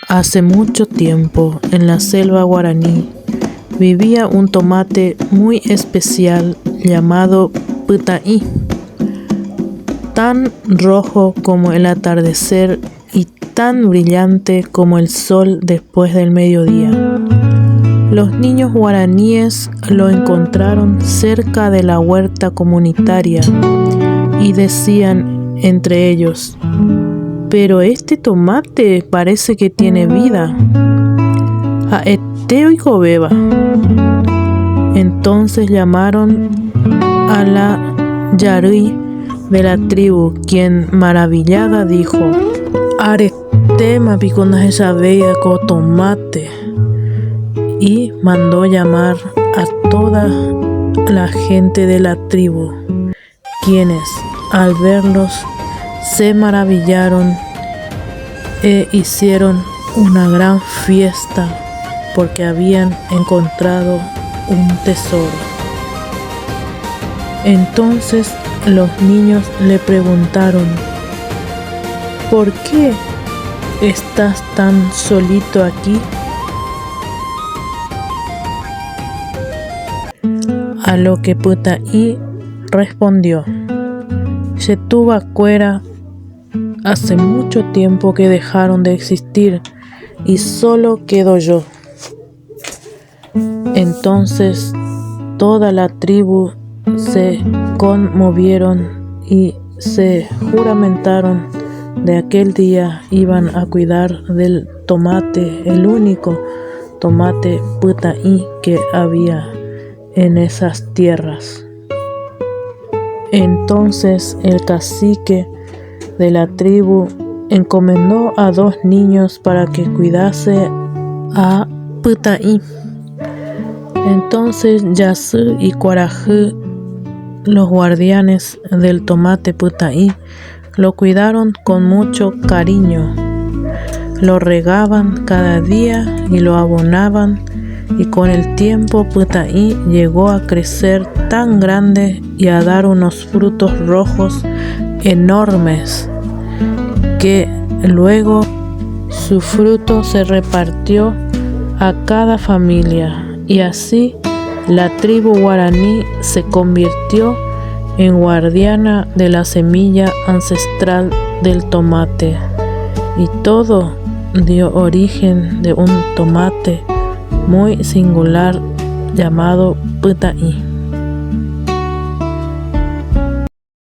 Hace mucho tiempo, en la selva guaraní, vivía un tomate muy especial llamado Putaí, tan rojo como el atardecer y tan brillante como el sol después del mediodía. Los niños guaraníes lo encontraron cerca de la huerta comunitaria y decían entre ellos: pero este tomate parece que tiene vida. Aeteo y Jobeba. Entonces llamaron a la Yarui de la tribu, quien maravillada dijo: Arete mapicona esa bella co tomate. Y mandó llamar a toda la gente de la tribu, quienes al verlos se maravillaron e hicieron una gran fiesta porque habían encontrado un tesoro. Entonces los niños le preguntaron: ¿por qué estás tan solito aquí? A lo que Putaí respondió: Yetuba cuera, hace mucho tiempo que dejaron de existir y solo quedo yo. Entonces toda la tribu se conmovieron y se juramentaron de aquel día iban a cuidar del tomate, el único tomate Putaí que había en esas tierras. Entonces el cacique de la tribu encomendó a 2 niños para que cuidase a Putaí. Entonces Yasú y Cuarajú, los guardianes del tomate Putaí, lo cuidaron con mucho cariño. Lo regaban cada día y lo abonaban, y con el tiempo Putaí llegó a crecer tan grande y a dar unos frutos rojos enormes, que luego su fruto se repartió a cada familia, y así la tribu guaraní se convirtió en guardiana de la semilla ancestral del tomate, y todo dio origen de un tomate muy singular llamado Putaí.